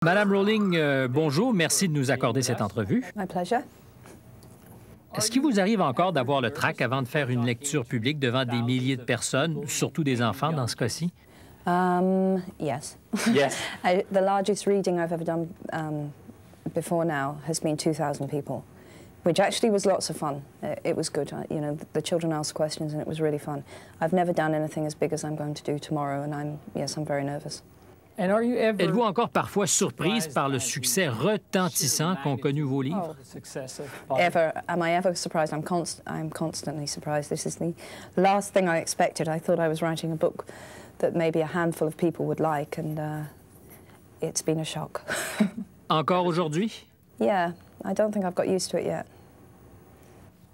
Madame Rowling, bonjour. Merci de nous accorder cette entrevue. My pleasure. Est-ce qu'il vous arrive encore d'avoir le trac avant de faire une lecture publique devant des milliers de personnes, surtout des enfants dans ce cas-ci? Yes. Yes. The largest reading I've ever done before now has been 2,000 people, which actually was lots of fun. It was good. You know, the children asked questions and it was really fun. I've never done anything as big as I'm going to do tomorrow, and I'm very nervous. Êtes-vous encore parfois surprise par le succès retentissant qu'ont connu vos livres? Am I ever surprised? I'm constantly surprised. This is the last thing I expected. I thought I was writing a book that maybe a handful of people would like, and it's been a shock. Encore aujourd'hui? Yeah, I don't think I've got used to it yet.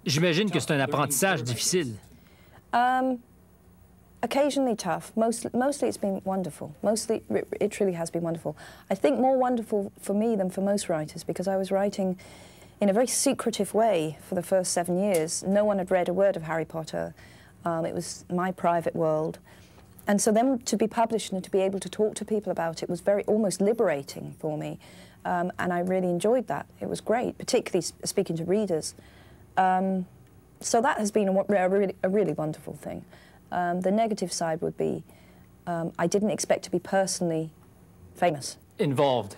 J'imagine que c'est un apprentissage difficile. Occasionally tough. Mostly it's been wonderful. Mostly it truly has been wonderful. I think more wonderful for me than for most writers, because I was writing in a very secretive way for the first 7 years. No one had read a word of Harry Potter. It was my private world. And so then to be published and to be able to talk to people about it was almost liberating for me. And I really enjoyed that. It was great, particularly speaking to readers. So that has been a really wonderful thing. The negative side would be I didn't expect to be personally famous. Involved.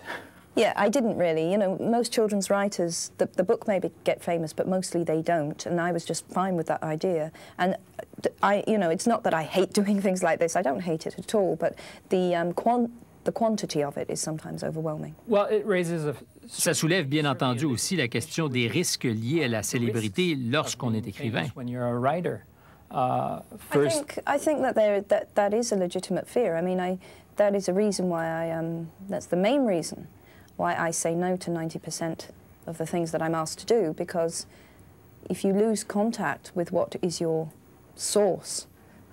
Yeah, I didn't really. You know, most children's writers, the book maybe get famous, but mostly they don't, and I was just fine with that idea. And you know, it's not that I hate doing things like this. I don't hate it at all, but the quantity of it is sometimes overwhelming. Ça soulève bien entendu aussi la question des risques liés à la célébrité lorsqu'on est écrivain. I think that is a legitimate fear. I mean, that is a reason why that's the main reason why I say no to 90% of the things that I'm asked to do, because if you lose contact with what is your source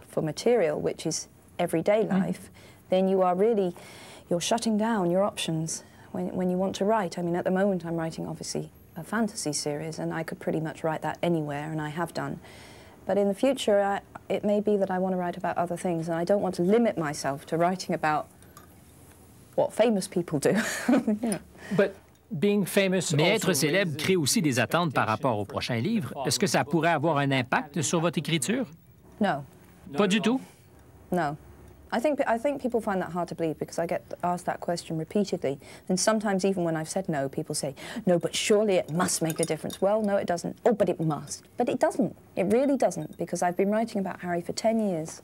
for material, which is everyday life, then you're shutting down your options when you want to write. I mean, at the moment I'm writing obviously a fantasy series, and I could pretty much write that anywhere, and I have done. But in the future, it may be that I want to write about other things, and I don't want to limit myself to writing about what famous people do. You know. Mais être célèbre crée aussi des attentes par rapport au prochain livre. Est-ce que ça pourrait avoir un impact sur votre écriture? No. Pas du tout? No. I think people find that hard to believe, because I get asked that question repeatedly. And sometimes even when I've said no, people say, no, but surely it must make a difference. Well, no, it doesn't. Oh, but it must. But it doesn't. It really doesn't, because I've been writing about Harry for 10 years,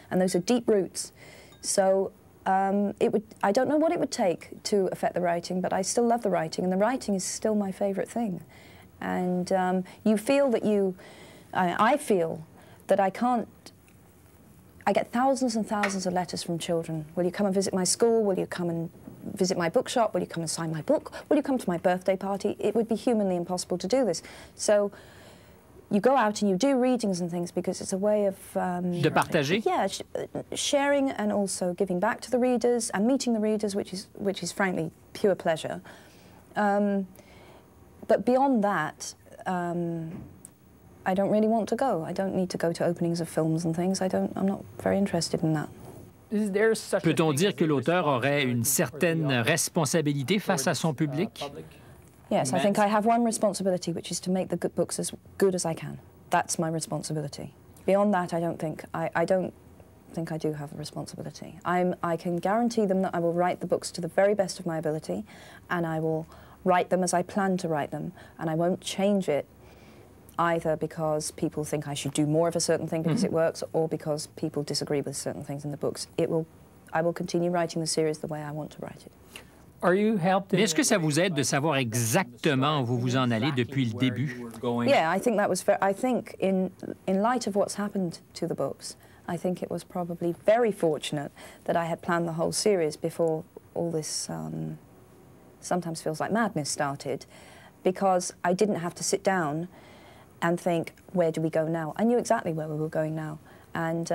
and those are deep roots. So I don't know what it would take to affect the writing, but I still love the writing, and the writing is still my favourite thing. And you feel that I feel that I get thousands and thousands of letters from children. Will you come and visit my school? Will you come and visit my bookshop? Will you come and sign my book? Will you come to my birthday party? It would be humanly impossible to do this. So you go out and you do readings and things because it's a way of... de partager? Yeah, sharing and also giving back to the readers and meeting the readers, which is frankly pure pleasure. But beyond that, I don't really want to go. I don't need to go to openings of films and things. I'm not very interested in that. Peut-on dire que l'auteur aurait une certaine responsabilité face à son public? Yes, I think I have one responsibility, which is to make the good books as good as I can. That's my responsibility. Beyond that, I don't think I do have a responsibility. I can guarantee them that I will write the books to the very best of my ability, and I will write them as I plan to write them, and I won't change it either because people think I should do more of a certain thing because it works, or because people disagree with certain things in the books. I will continue writing the series the way I want to write it. Mais est-ce que ça vous aide de savoir exactement où vous vous en allez depuis le début? Yeah, I think that was I think in light of what's happened to the books, I think it was probably very fortunate that I had planned the whole series before all this sometimes feels like madness started, because I didn't have to sit down and think, where do we go now? I knew exactly where we were going now, and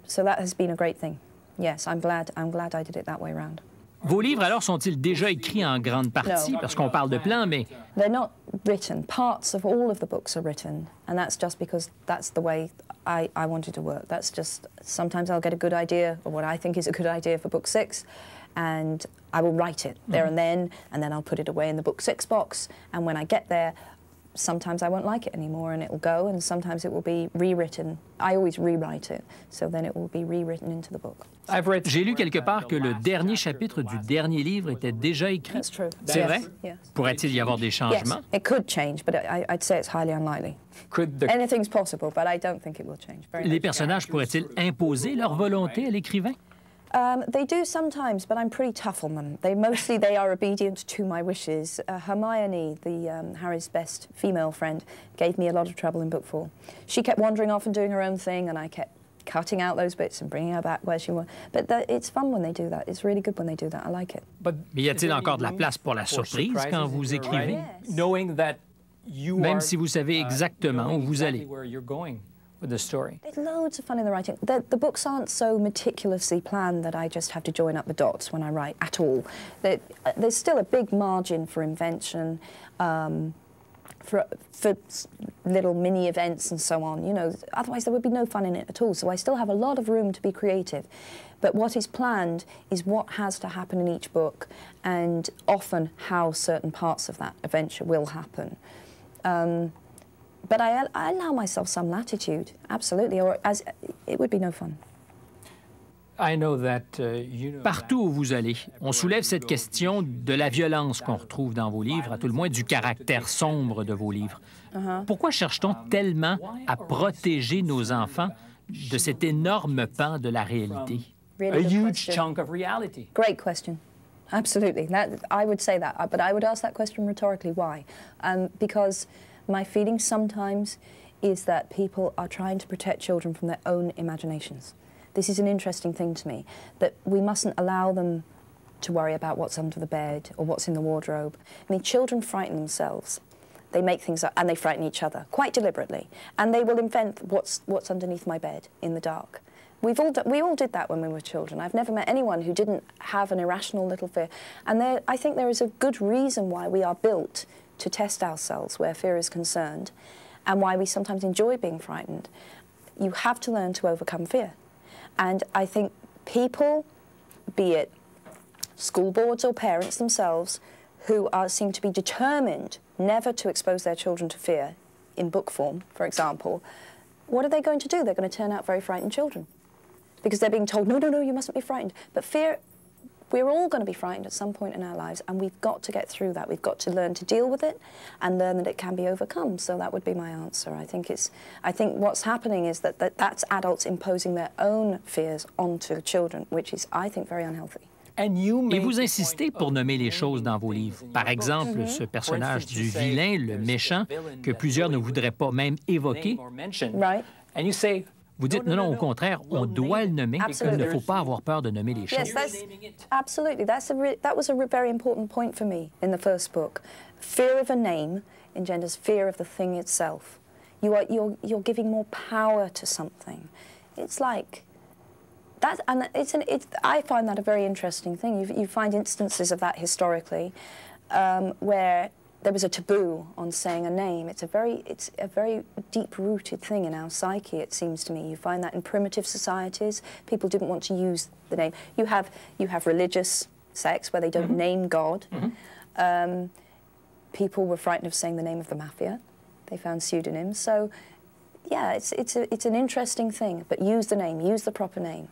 so that has been a great thing. Yes, I'm glad I did it that way around. Vos livres, alors, sont-ils déjà écrits en grande partie? No. Parce qu'on parle de plans, mais... They're not written. Parts of all of the books are written, and that's just because that's the way I wanted to work. That's just, sometimes I'll get a good idea, or what I think is a good idea for book 6, and I will write it there and then I'll put it away in the book 6 box, and when I get there, sometimes I won't like it anymore and it will go, and sometimes it will be rewritten. I always rewrite it, so then it will be rewritten into the book. J'ai lu quelque part que le dernier chapitre du dernier livre était déjà écrit. That's true. C'est Yes. vrai? Yes. Pourrait-il y avoir des changements? Yes, it could change, but I'd say it's highly unlikely. Anything's possible, but I don't think it will change. Les personnages pourraient-ils imposer leur volonté à l'écrivain? They do sometimes, but I'm pretty tough on them. They are obedient to my wishes. Hermione, Harry's best female friend, gave me a lot of trouble in book 4. She kept wandering off and doing her own thing, and I kept cutting out those bits and bringing her back where she was. But it's fun when they do that. It's really good when they do that. I like it. Mais y a-t-il encore de la place pour la surprise quand vous écrivez? Même si vous savez exactement où vous allez. There's loads of fun in the writing. The books aren't so meticulously planned that I just have to join up the dots when I write at all. There's still a big margin for invention, for little mini events and so on. You know, otherwise there would be no fun in it at all. So I still have a lot of room to be creative. But what is planned is what has to happen in each book, and often how certain parts of that adventure will happen. But I allow myself some latitude, absolutely, or as it would be no fun. Partout où vous allez, on soulève cette question de la violence qu'on retrouve dans vos livres, à tout le moins du caractère sombre de vos livres. Pourquoi cherche-t-on tellement à protéger nos enfants de cet énorme pan de la réalité? Really A good huge question. chunk of reality. Great question. Absolutely. I would say that, but I would ask that question rhetorically. Why? Because my feeling sometimes is that people are trying to protect children from their own imaginations. This is an interesting thing to me, that we mustn't allow them to worry about what's under the bed or what's in the wardrobe. I mean, children frighten themselves. They make things up and they frighten each other quite deliberately. And they will invent what's underneath my bed in the dark. We all did that when we were children. I've never met anyone who didn't have an irrational little fear. And I think there is a good reason why we are built to test ourselves where fear is concerned, and why we sometimes enjoy being frightened. You have to learn to overcome fear. And I think people, be it school boards or parents themselves, who seem to be determined never to expose their children to fear, in book form, for example, what are they going to do? They're going to turn out very frightened children. Because they're being told, no, no, no, you mustn't be frightened. But fear, we're all going to be frightened at some point in our lives, and we've got to get through that. We've got to learn to deal with it and learn that it can be overcome. So that would be my answer. I think what's happening is that's adults imposing their own fears onto children, which is, I think, very unhealthy. Et vous insistez pour nommer les choses dans vos livres. Par exemple, ce personnage du vilain, le méchant, que plusieurs ne voudraient pas même évoquer. Right. Vous dites, non, non, au contraire, on doit le nommer. Il ne faut pas avoir peur de nommer les choses. Yes, absolutely. That was a very important point for me in the first book. Fear of a name engenders fear of the thing itself. You're giving more power to something. It's like that, and I find that a very interesting thing. You find instances of that historically, where there was a taboo on saying a name. It's a very deep-rooted thing in our psyche, it seems to me. You find that in primitive societies, people didn't want to use the name. You have religious sects where they don't name God. People were frightened of saying the name of the mafia. They found pseudonyms. So, yeah, it's an interesting thing. But use the name, use the proper name,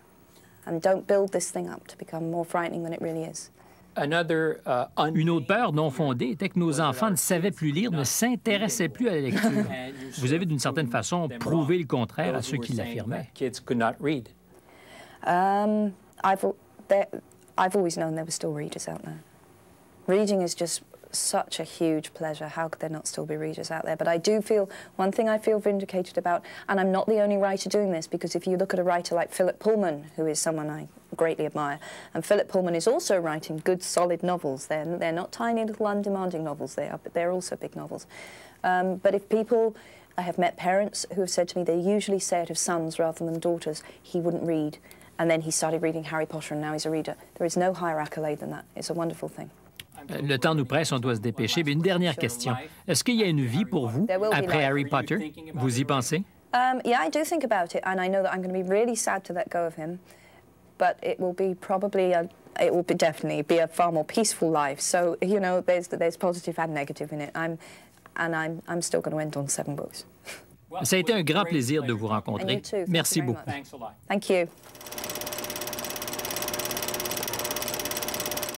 and don't build this thing up to become more frightening than it really is. Une autre peur non fondée était que nos enfants ne savaient plus lire, ne s'intéressaient plus à la lecture. Vous avez d'une certaine façon prouvé le contraire à ceux qui l'affirmaient. I've always known there were still readers out there. Reading is just such a huge pleasure. How could there not still be readers out there? But I do feel, one thing I feel vindicated about, and I'm not the only writer doing this, because if you look at a writer like Philip Pullman, who is someone I greatly admire, and Philip Pullman is also writing good, solid novels. They're not tiny little undemanding novels, but they're also big novels. But if people, I have met parents who have said to me, they usually say it of sons rather than daughters, he wouldn't read. And then he started reading Harry Potter and now he's a reader. There is no higher accolade than that. It's a wonderful thing. Le temps nous presse, on doit se dépêcher. Mais une dernière question. Est-ce qu'il y a une vie pour vous après Harry Potter? Vous y pensez? Yeah, I do think about it, and I know that I'm going to be really sad to let go of him. But it will be probably it will definitely be a far more peaceful life. So, you know, there's positive and negative in it. I'm still going to end on 7 books. Ça a été un grand plaisir de vous rencontrer. Merci beaucoup. Thank you.